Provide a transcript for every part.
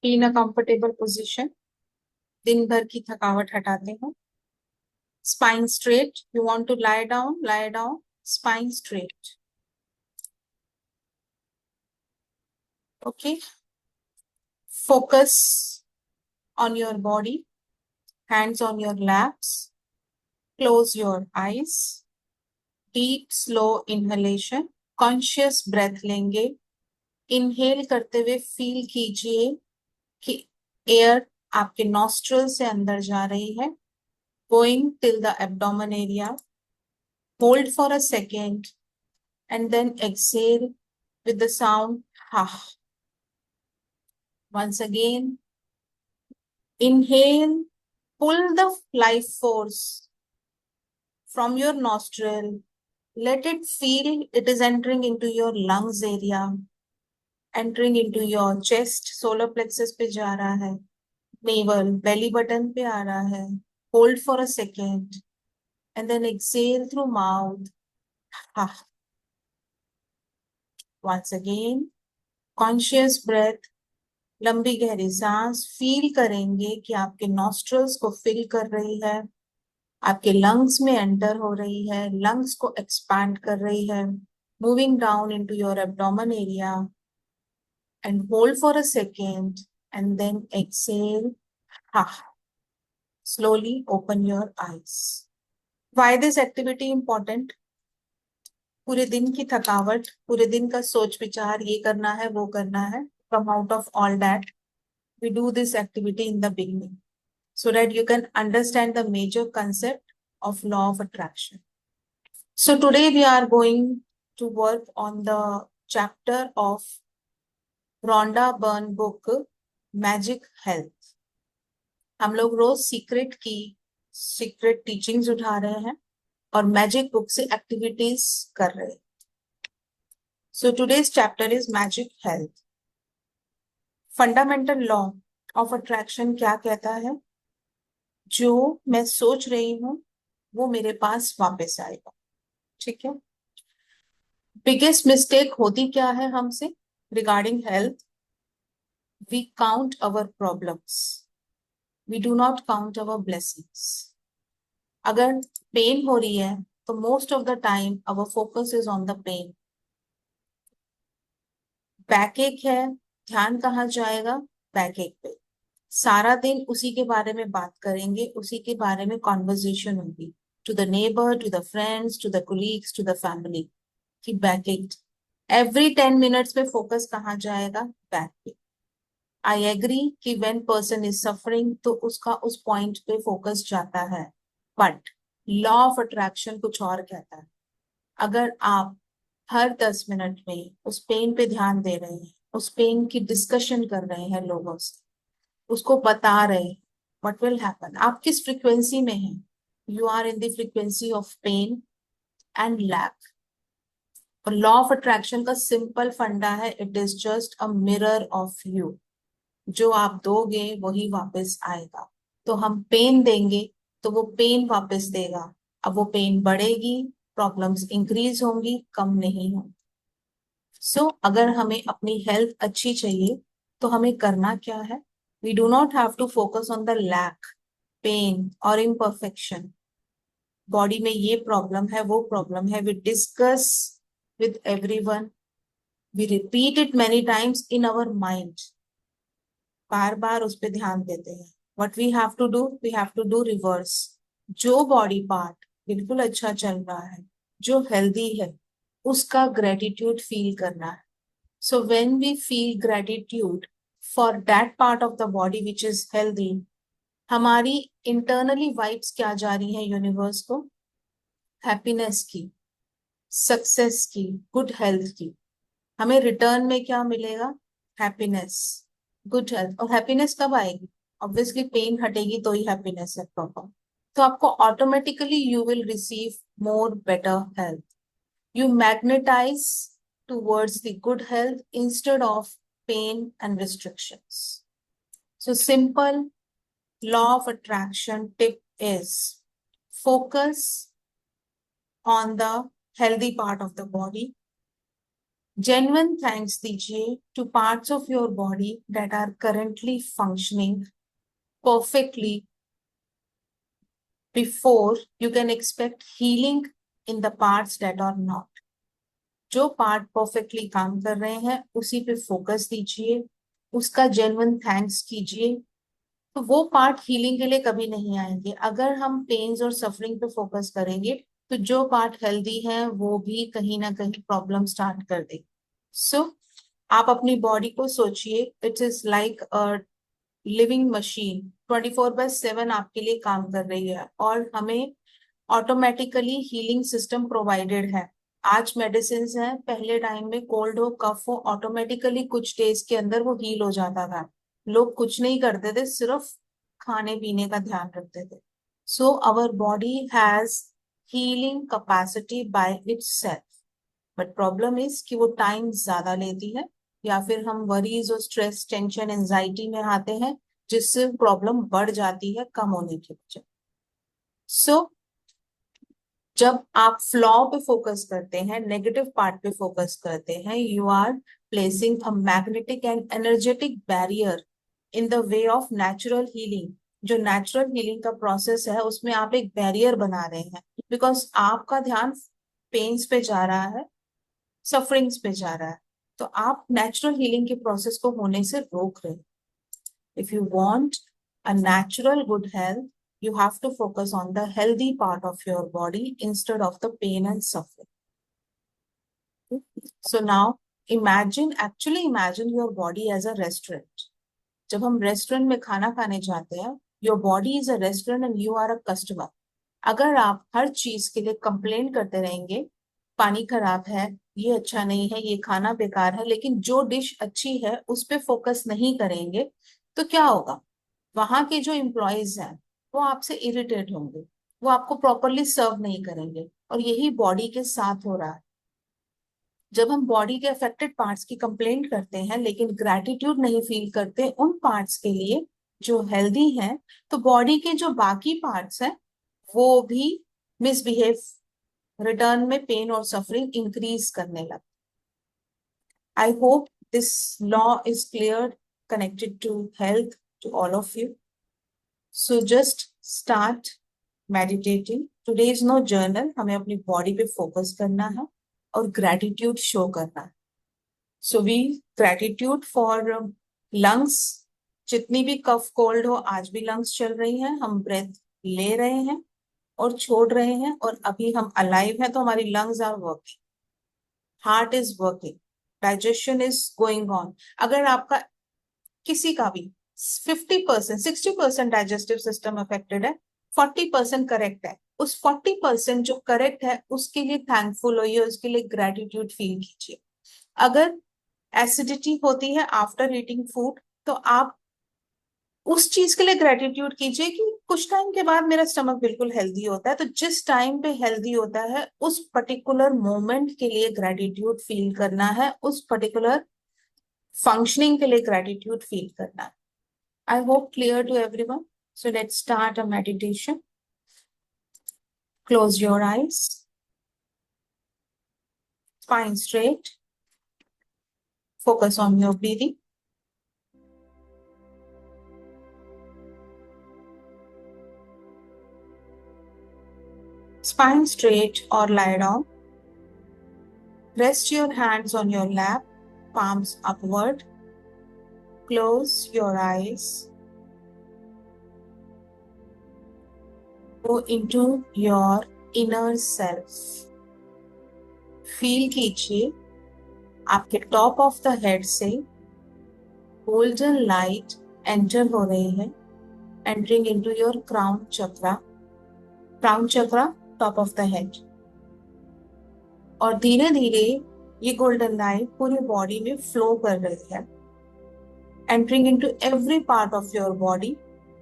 Be in a comfortable position. दिन भर की थकावट हटाते हैं. Spine straight. You want to lie down? Lie down. Spine straight. Okay. Focus on your body. Hands on your laps. Close your eyes. Deep, slow inhalation. Conscious breath लेंगे. Inhale करते हुए feel कीजिए कि air आपके nostril से अंदर जा रही है. Going till the abdomen area. Hold for a second and then exhale with the sound ha. Once again, inhale, pull the life force from your nostril. Let it feel it is entering into your lungs area, entering into your chest, solar plexus पे जा रहा है, navel, belly button पे आ रहा है. Hold for a second and then exhale through mouth. Ha. Once again, conscious breath. लंबी गहरी सांस फील करेंगे कि आपके नॉस्ट्रल्स को फिल कर रही है, आपके लंग्स में एंटर हो रही है, लंग्स को एक्सपैंड कर रही है, moving down into your abdomen area and hold for a second and then exhale. Slowly open your eyes. Why this activity important? पूरे दिन की थकावट, पूरे दिन का सोच विचार, ये करना है वो करना है, come out of all that. We do this activity in the beginning so that you can understand the major concept of law of attraction. So today we are going to work on the chapter of Rhonda Byrne book Magic Health. हम लोग रोज secret teachings उठा रहे हैं और magic book से activities कर रहे हैं. So today's chapter is Magic Health. Fundamental law of attraction क्या कहता है? जो मैं सोच रही हूं वो मेरे पास वापस आएगा. ठीक है. बिगेस्ट मिस्टेक होती क्या है हमसे regarding health? We count our problems, we do not count our blessings. अगर पेन हो रही है तो most of the time our focus is on the pain. Backache है, ध्यान कहाँ जाएगा? बैक एक पे. सारा दिन उसी के बारे में बात करेंगे, उसी के बारे में कॉन्वर्जेशन होगी, to the neighbour, to the friends, to the colleagues, to the family, कि बैक एक. एवरी 10 मिनट्स में फोकस कहाँ जाएगा? बैक पे. आई एग्री कि व्हेन पर्सन इज सफरिंग तो उसका उस पॉइंट पे फोकस जाता है, बट लॉ ऑफ अट्रैक्शन कुछ और कहता है. अगर आप हर 10 मिनट में उस पेन पे ध्यान दे रहे हैं, उस पेन की डिस्कशन कर रहे हैं लोगों से, उसको बता रहे, what will happen? आप किस फ्रीक्वेंसी में हैं? You are in the frequency of pain and lack. और लॉ ऑफ अट्रैक्शन का सिंपल फंडा है, it is just a mirror of you. जो आप दोगे वही वापस आएगा. तो हम पेन देंगे तो वो पेन वापस देगा. अब वो पेन बढ़ेगी, प्रॉब्लम्स इंक्रीज होंगी, कम नहीं होंगी. सो अगर हमें अपनी हेल्थ अच्छी चाहिए तो हमें करना क्या है? We do not have to focus on the lack, pain or imperfection. Body में ये प्रॉब्लम है, वो प्रॉब्लम है. We discuss with everyone. We repeat it many times in our mind. बार बार उस पर ध्यान देते हैं. What we have to do? We have to do reverse. जो बॉडी पार्ट बिल्कुल अच्छा चल रहा है, जो हेल्दी है, उसका ग्रेटिट्यूड फील करना है. So when we feel gratitude for that part of the body which is healthy, हमारी इंटरनली वाइब्स क्या जा रही है यूनिवर्स को? हैप्पीनेस की, सक्सेस की, गुड हेल्थ की. हमें रिटर्न में क्या मिलेगा? Happiness, good health. और हैप्पीनेस कब आएगी? ऑब्वियसली पेन हटेगी तो ही हैप्पीनेस है प्रॉपर. तो आपको automatically you will receive more better health. You magnetise towards the good health instead of pain and restrictions. So simple law of attraction tip is focus on the healthy part of the body. Genuine thanks दीजिए to parts of your body that are currently functioning perfectly before you can expect healing in the parts that are not. जो part perfectly काम कर रहे हैं उसी पे focus दीजिए, उसका जेन्युइन थैंक्स कीजिए, तो वो पार्ट हीलिंग के लिए कभी नहीं आएंगे। अगर हम पेन्स और सफरिंग पे फोकस करेंगे तो जो पार्ट हेल्दी है वो भी कहीं ना कहीं प्रॉब्लम स्टार्ट कर देगी। सो आप अपनी बॉडी को सोचिए, it is like a living machine, 24/7 आपके लिए काम कर रही है और हमें ऑटोमेटिकली हीलिंग सिस्टम प्रोवाइडेड है। आज मेडिसिन है, पहले टाइम में कोल्ड हो कफ हो ऑटोमेटिकली कुछ डेज के अंदर वो हील हो जाता था। लोग कुछ नहीं करते थे, सिर्फ खाने पीने का ध्यान रखते थे। So our body has healing capacity by itself, but problem is कि वो टाइम ज्यादा लेती है, या फिर हम वरीज और स्ट्रेस टेंशन एंजाइटी में आते हैं जिससे प्रॉब्लम बढ़ जाती है कम होने की वजह। सो जब आप फ्लॉ पे फोकस करते हैं, नेगेटिव पार्ट पे फोकस करते हैं, you are placing a magnetic and energetic barrier in the way of natural healing. जो नेचुरल हीलिंग का प्रोसेस है उसमें आप एक बैरियर बना रहे हैं, बिकॉज आपका ध्यान पेन्स पे जा रहा है, सफरिंग्स पे जा रहा है, तो आप नेचुरल हीलिंग के प्रोसेस को होने से रोक रहे हैं। If you want a natural good health, you have to focus on the healthy part of your body instead of the pain and suffering. So now actually imagine your body as a restaurant. जब हम restaurant में खाना खाने जाते हैं, your body is a restaurant and you are a customer. अगर आप हर चीज के लिए कंप्लेन करते रहेंगे, पानी खराब है, ये अच्छा नहीं है, ये खाना बेकार है, लेकिन जो डिश अच्छी है उस पर फोकस नहीं करेंगे, तो क्या होगा? वहां के जो एम्प्लॉयज हैं वो आपसे इरिटेट होंगे, वो आपको प्रॉपरली सर्व नहीं करेंगे, और यही बॉडी के साथ हो रहा है। जब हम बॉडी के अफेक्टेड पार्ट्स की कंप्लेंट करते हैं लेकिन ग्रैटिट्यूड नहीं फील करते उन पार्ट्स के लिए जो हेल्दी हैं, तो बॉडी के जो बाकी पार्ट्स हैं वो भी मिसबिहेव, रिटर्न में पेन और सफरिंग इंक्रीज करने लगते। I hope this law is clear, connected to health, to all of you. So just start meditating. Today is no journal, हमें अपनी बॉडी पे फोकस करना है और ग्रैटिट्यूड शो करना है। So we gratitude for lungs, जितनी भी कफ कोल्ड हो आज भी लंग्स चल रही हैं, हम ब्रेथ ले रहे हैं और छोड़ रहे हैं, और अभी हम अलाइव हैं तो हमारी lungs are working, heart is working, digestion is going on. अगर आपका किसी का भी 50%, 60% डाइजेस्टिव सिस्टम अफेक्टेड है, 40% करेक्ट है, उस 40% जो करेक्ट है उसके लिए थैंकफुल होइए, उसके लिए ग्रेटिट्यूड फील कीजिए। अगर एसिडिटी होती है आफ्टर ईटिंग फूड, तो आप उस चीज के लिए ग्रेटिट्यूड कीजिए कि कुछ टाइम के बाद मेरा स्टमक बिल्कुल हेल्दी होता है। तो जिस टाइम पे हेल्दी होता है उस पर्टिकुलर मोमेंट के लिए ग्रेटिट्यूड फील करना है, उस पर्टिकुलर फंक्शनिंग के लिए ग्रेटिट्यूड फील करना है। I hope clear to everyone. So let's start a meditation. Close your eyes. Spine straight. Focus on your breathing. Spine straight or lie down. Rest your hands on your lap, palms upward. Close your eyes. Go into your inner self. Feel कीजिए आपके top of the head से golden light enter हो रही है, entering into your crown chakra. Crown chakra top of the head, और धीरे धीरे ये गोल्डन लाइट पूरी बॉडी में फ्लो कर रही है, entering into every part of your body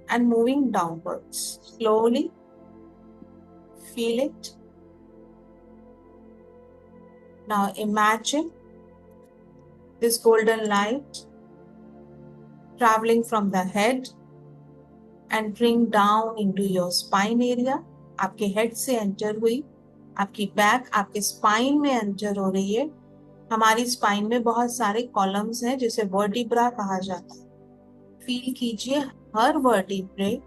and moving downwards. Slowly feel it. Now imagine this golden light traveling from the head, entering down into your spine area. आपके head से enter हुई, आपकी back, आपके spine में enter हो रही है, हमारी स्पाइन में बहुत सारे कॉलम्स हैं जिसे वर्टिब्रा कहा जाता है। फील कीजिए हर वर्टिब्रे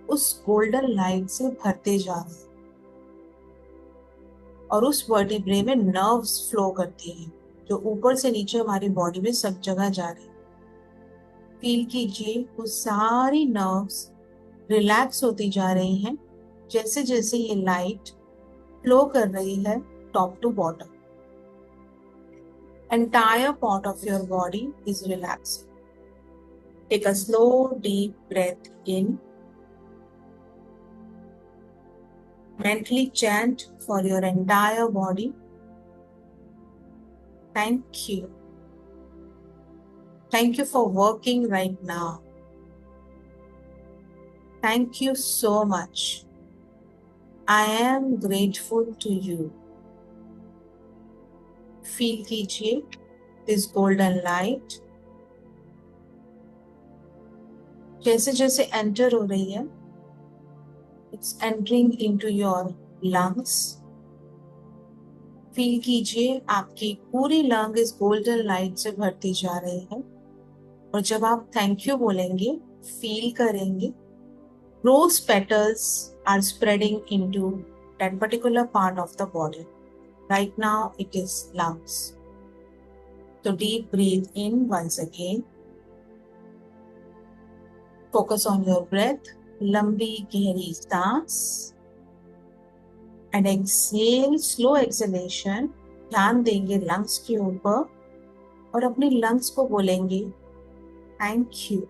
उस गोल्डन लाइट से भरते जा रहे हैं और उस वर्टिब्रे में नर्व्स फ्लो करती हैं जो ऊपर से नीचे हमारी बॉडी में सब जगह जा रही है। फील कीजिए वो सारी नर्व्स रिलैक्स होती जा रही हैं जैसे जैसे ये लाइट फ्लो कर रही है top to bottom. Entire part of your body is relaxing. Take a slow, deep breath in. Mentally chant for your entire body. Thank you. Thank you for working right now. Thank you so much. I am grateful to you. Feel कीजिए this golden light जैसे जैसे enter हो रही है, it's entering into your lungs. Feel कीजिए आपकी पूरी lung इस गोल्डन लाइट से भरती जा रही है और जब आप थैंक यू बोलेंगे, फील करेंगे rose petals are spreading into that particular part of the body. Right now it is lungs. So deep breathe in once again. Focus on your breath. लंबी गहरी सांस and exhale, slow exhalation. ध्यान देंगे lungs के ऊपर और अपनी lungs को बोलेंगे thank you.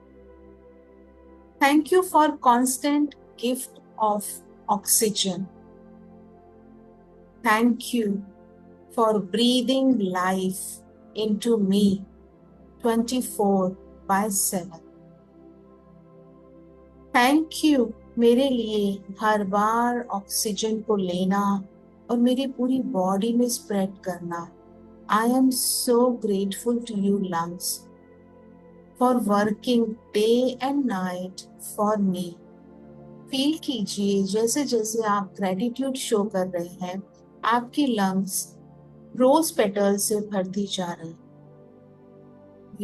Thank you for constant gift of oxygen. Thank you for breathing life into me 24/7. Thank you मेरे लिए हर बार ऑक्सीजन को लेना और मेरी पूरी बॉडी में स्प्रेड करना। I am so grateful to you lungs for working day and night for me. Feel कीजिए जैसे जैसे आप ग्रेटिट्यूड शो कर रहे हैं, आपकी लंग्स रोज पेटल से भरती जा रही।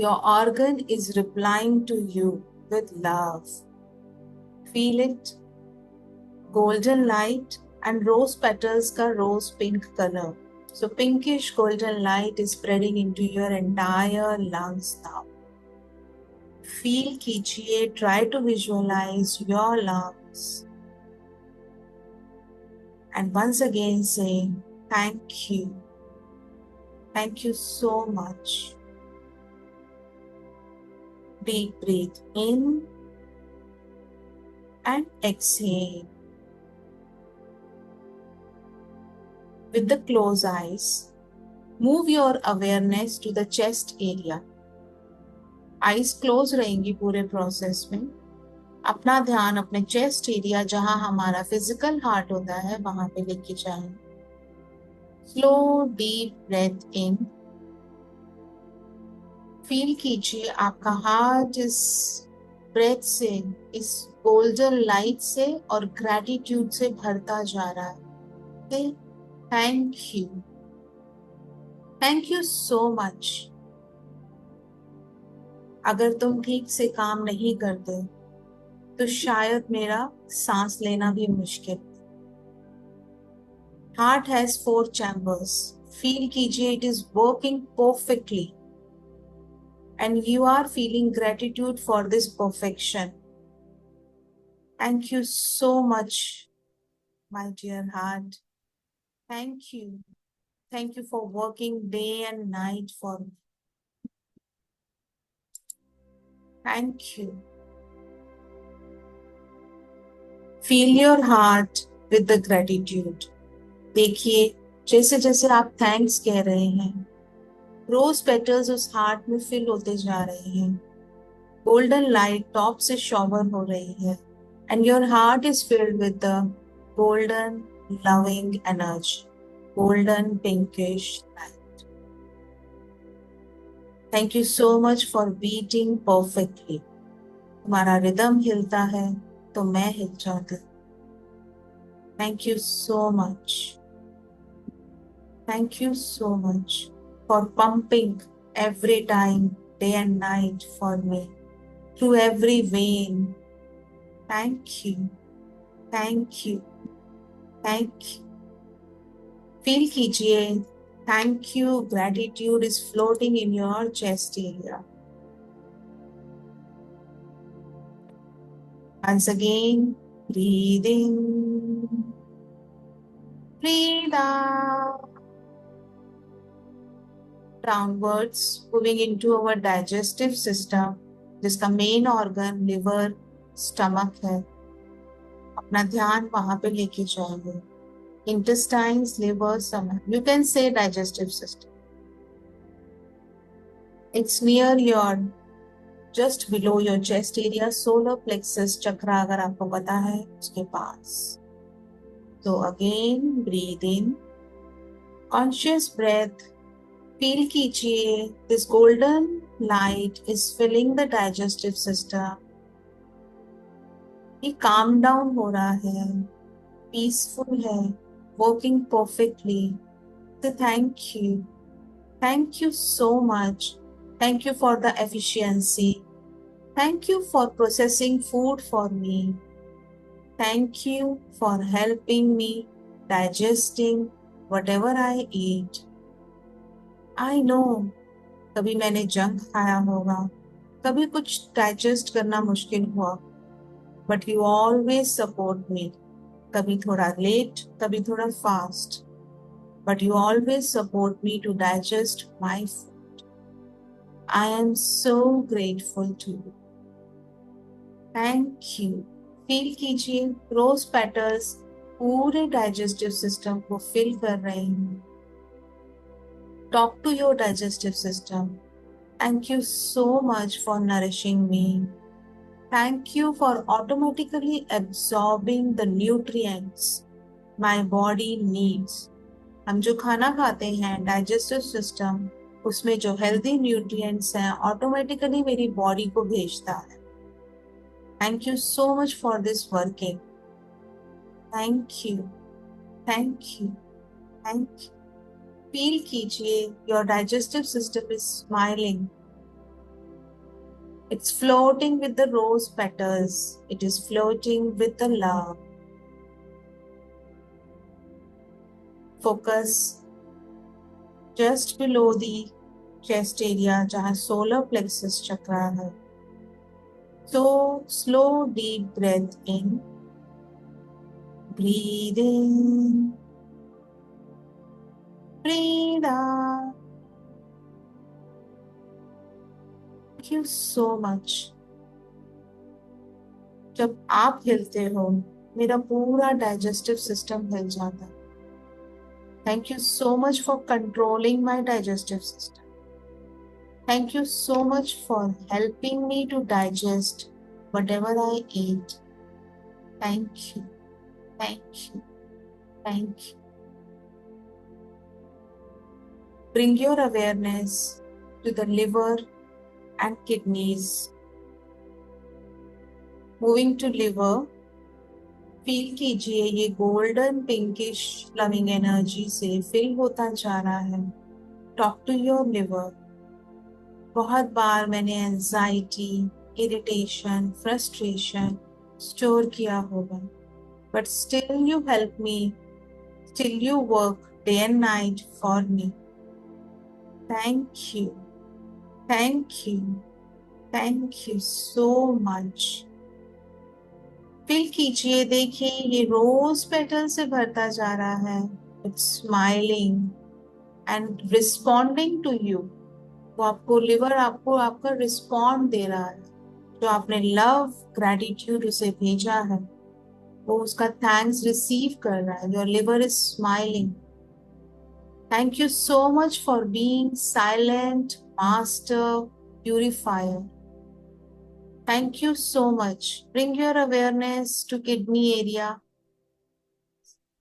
Your organ is replying to you with love. Feel it. Golden light and rose petals का rose pink color. So pinkish golden light is spreading into your entire lungs now. Feel कीजिए, try to visualize your lungs. And once again say thank you. Thank you so much. Deep breathe in and exhale. With the closed eyes, move your awareness to the chest area. Eyes close रहेंगी पूरे process में। अपना ध्यान अपने chest area जहां हमारा physical heart होता है वहां पे लेके जाएं। Slow deep breath in. Feel कीजिए आपका हार्ट इस ब्रेथ से, इस गोल्डन लाइट से और ग्रैटिट्यूड से भरता जा रहा है। Thank you, thank you so much. अगर तुम ठीक से काम नहीं करते तो शायद मेरा सांस लेना भी मुश्किल। Heart has 4 chambers. फील कीजिए it is working perfectly and you are feeling gratitude for this perfection. Thank you so much, my dear heart. Thank you. Thank you for working day and night for me. Thank you. Feel your heart with the gratitude. देखिए जैसे जैसे आप thanks कह रहे हैं, rose petals उस heart में fill होते जा रहे हैं। गोल्डन लाइट टॉप से शॉवर हो रही है and your heart is filled with the golden loving energy, golden pinkish light. Thank you so much for beating perfectly. तुम्हारा रिदम हिलता है तो मैं हिल जाती हूँ। Thank you so much. Thank you so much. for pumping every time, day and night for me, through every vein. Thank you, thank you, thank you. Feel कीजिए, thank you, gratitude is floating in your chest area. Once again, breathe in, breathe out, downwards, moving into our digestive system, जिसका main organ liver stomach है. अपना ध्यान वहां पे लेके जाइए. Intestines, liver, stomach. You can say digestive system. It's near your, just below your chest area, solar plexus chakra अगर आपको पता है उसके पास. So again, breathe in, conscious breath. Feel कीजिए, this golden light is filling the digestive system. ये calm down हो रहा है, peaceful है, working perfectly. So thank you. Thank you so much. Thank you for the efficiency. Thank you for processing food for me. Thank you for helping me digesting whatever I eat. I know, कभी मैंने junk खाया होगा, कभी कुछ digest करना मुश्किल हुआ, but you always support me. कभी थोड़ा लेट, कभी थोड़ा fast, but you always support me to digest my food. I am so grateful to you. Thank you. Feel कीजिए, रोज पेटल्स पूरे डाइजेस्टिव सिस्टम को फिल कर रहे हैं. Talk to your digestive system. Thank you so much for nourishing me. Thank you for automatically absorbing the nutrients my body needs. हम जो खाना खाते हैं, डाइजेस्टिव सिस्टम उसमें जो हेल्दी न्यूट्रिएंट्स हैं ऑटोमेटिकली मेरी बॉडी को भेजता है. Thank you so much for this working. Thank you, thank you, thank you. Feel कीजिए, your digestive system is smiling. It's floating with the rose petals. It is floating with the love. Focus just below the chest area जहाँ solar plexus chakra है. So slow deep breath in, breathe in, breathe out. Thank you so much. जब आप हिलते हो, मेरा पूरा digestive system हिल जाता है. Thank you so much for controlling my digestive system. Thank you so much for helping me to digest whatever I eat. Thank you, thank you, thank you. Bring your awareness to the liver and kidneys. Moving to liver, feel कीजिए ये golden pinkish flowing energy से fill होता जा रहा है. Talk to your liver. बहुत बार मैंने एंजाइटी, इरिटेशन, फ्रस्ट्रेशन स्टोर किया होगा, but still you help me, still you work day and night for me. Thank you, thank you, thank you so much. Feel कीजिए, देखिए ये रोज पेटल से भरता जा रहा है. It's smiling and responding to you. वो आपको लिवर आपको आपका रिस्पॉन्ड दे रहा है. जो आपने लव ग्रेटिट्यूड उसे भेजा है वो उसका थैंक्स रिसीव कर रहा है. Your liver is smiling. Thank you so much for being silent master purifier. Thank you so much. Bring your awareness to kidney area.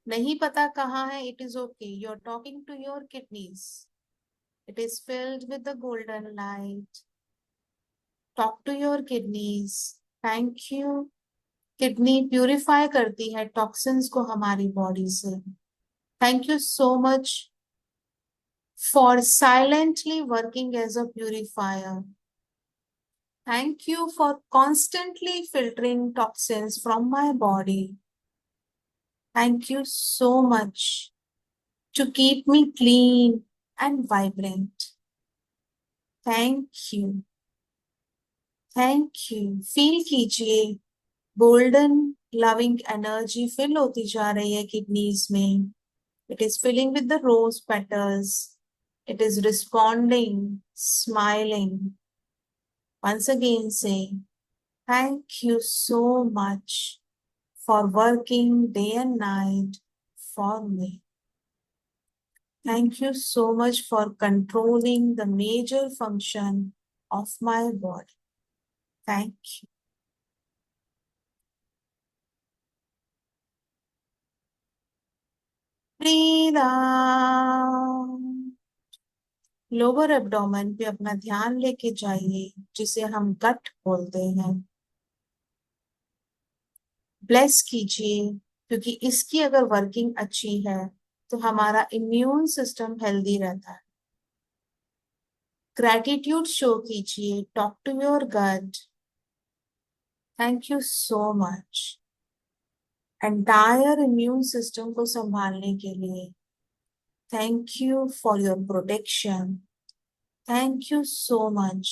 नहीं पता कहाँ है, it is okay. You're talking to your kidneys. It is filled with the golden light. Talk to your kidneys. Thank you. Kidney purify करती है toxins को हमारी body से. Thank you so much for silently working as a purifier. Thank you for constantly filtering toxins from my body. Thank you so much to keep me clean and vibrant. Thank you. Thank you. Feel कीजिए golden loving energy fill होती जा रही है kidneys में. It is filling with the rose petals. It is responding, smiling. Once again say, thank you so much for working day and night for me. Thank you so much for controlling the major function of my body. Thank you. Breathe out. Lower abdomen पे अपना ध्यान लेके जाइए, जिसे हम गट बोलते हैं. Bless कीजिए, क्योंकि इसकी अगर वर्किंग अच्छी है तो हमारा इम्यून सिस्टम हेल्दी रहता है. ग्रैटिट्यूड शो कीजिए, talk to your gut. Thank you so much entire immune system को संभालने के लिए. Thank you for your protection. Thank you so much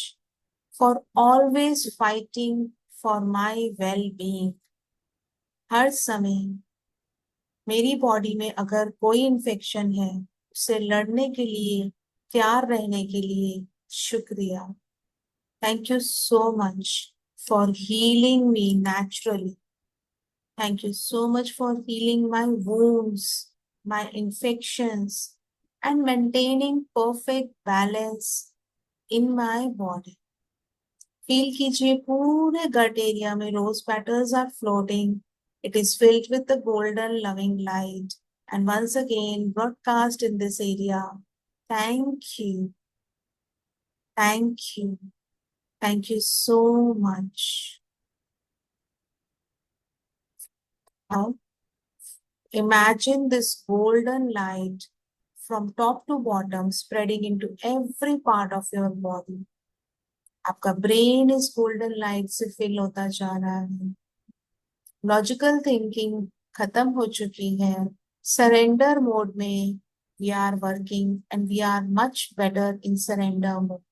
for always fighting for my well being. हर समय मेरी बॉडी में अगर कोई इन्फेक्शन है, उससे लड़ने के लिए, तैयार रहने के लिए शुक्रिया. Thank you so much for healing me naturally. Thank you so much for healing my wounds, my infections, and maintaining perfect balance in my body. Feel कीजिए पूरे gut area में rose petals are floating. It is filled with the golden loving light. And once again, broadcast in this area. Thank you. Thank you. Thank you so much. Now, imagine this golden light from top to bottom spreading into every part of your body. आपका brain इस golden light से fill होता जा रहा है. Logical thinking खत्म हो चुकी है. सरेंडर मोड में we are working and we are much better in surrender mode.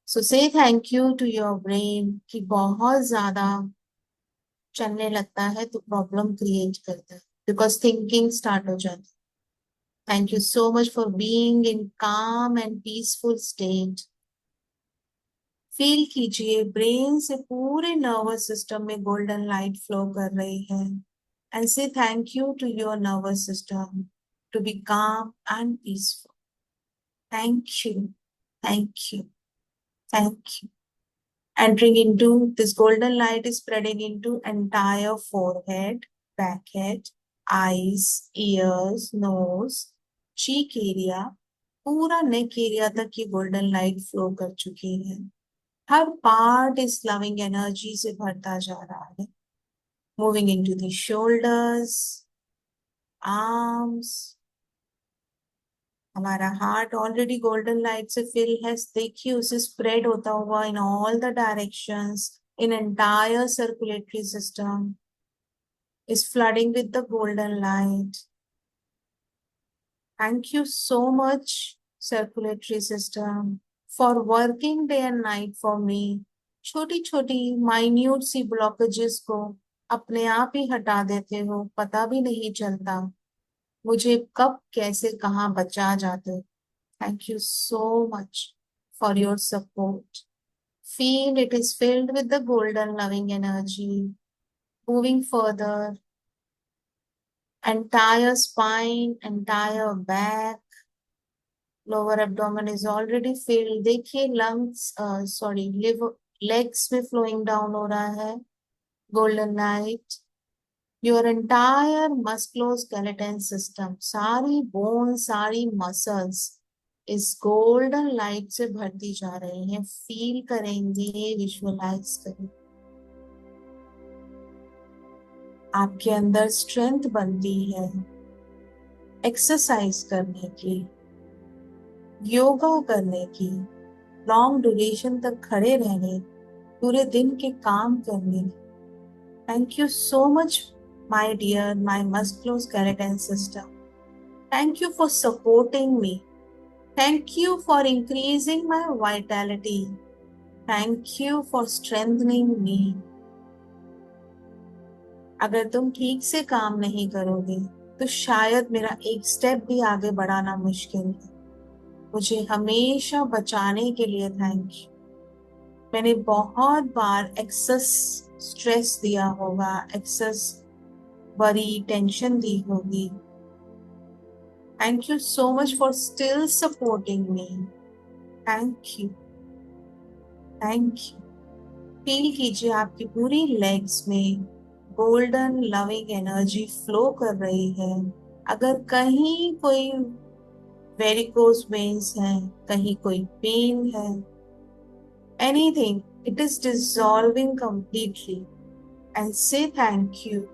So say thank you to your brain कि बहुत ज्यादा चलने लगता है तो प्रॉब्लम क्रिएट करता है, बिकॉज थिंकिंग स्टार्ट हो जाती है. Thank you so much for being in calm and peaceful state. Feel कीजिए ब्रेन से पूरे नर्वस सिस्टम में गोल्डन लाइट फ्लो कर रही है. And say thank you to your nervous system to be calm and peaceful. Thank you. Thank you. Thank you. Entering into this golden light is spreading into entire forehead, back head, eyes, ears, nose, cheek area, पूरा neck area तक ये golden light flow कर चुकी है. हर part इस loving energy से भरता जा रहा है. Moving into the shoulders, arms. हमारा हार्ट ऑलरेडी गोल्डन लाइट से फिल है. देखिए उसे स्प्रेड होता हुआ in all the directions. In entire circulatory system is flooding with the golden light. Thank you so much, circulatory system, for working day and night for me. छोटी छोटी minute सी blockages को अपने आप ही हटा देते हो, पता भी नहीं चलता मुझे कब कैसे कहाँ बचा जाते. Thank you so much for your support. Feel it is filled with the golden loving energy. Moving further, entire spine, entire back, lower abdomen is already filled. देखिए lungs, liver, legs में flowing down हो रहा है golden light. Your entire musculoskeletal system, सारी bones, सारी muscles इस golden light से भरती जा रही हैं. फील करेंगे, विजुअलाइज करें. आपके अंदर स्ट्रेंथ बनती है एक्सरसाइज करने की. योगा करने की, लॉन्ग ड्यूरेशन तक खड़े रहने, पूरे दिन के काम करने की। Thank you so much my dear, my musculoskeletal system. Thank you for supporting me. Thank you for increasing my vitality. Thank you for strengthening me. अगर तुम ठीक से काम नहीं करोगे तो शायद मेरा एक स्टेप भी आगे बढ़ाना मुश्किल है। मुझे हमेशा बचाने के लिए थैंक यू। मैंने बहुत बार एक्सेस स्ट्रेस दिया होगा, एक्सेस वरी, टेंशन दी होगी। Thank you so much for still supporting me. Thank you, thank you. Feel कीजिए आपकी पूरी लेग्स में गोल्डन लविंग एनर्जी फ्लो कर रही है। अगर कहीं कोई वेरिकोस वेन्स है, कहीं कोई पेन है, anything, it is dissolving completely. And say thank you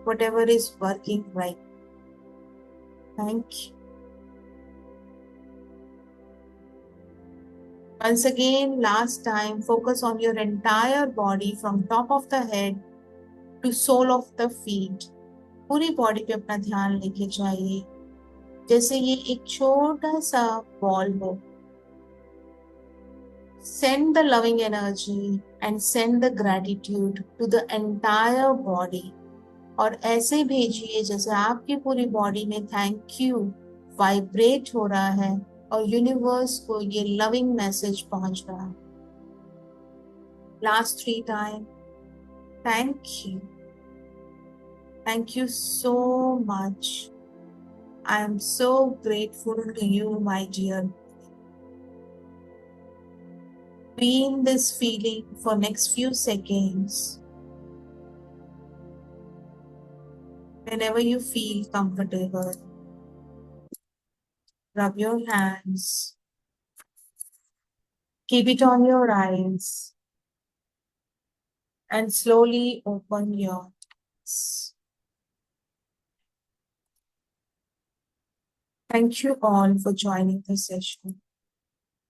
whatever is working right. Thank you. Once again, last time, focus on your entire body from top of the head to sole of the feet. पूरी body पे अपना ध्यान लेके जाइए जैसे ये एक छोटा सा बॉल हो। Send the loving energy and send the gratitude to the entire body. और ऐसे भेजिए जैसे आपकी पूरी बॉडी में थैंक यू वाइब्रेट हो रहा है और यूनिवर्स को ये लविंग मैसेज पहुंच रहा है। Last 3 time, thank you, thank you so much. I am so grateful to you my dear. Be in this feeling for next few seconds. Whenever you feel comfortable, rub your hands, keep it on your eyes, and slowly open your eyes. Thank you all for joining the session.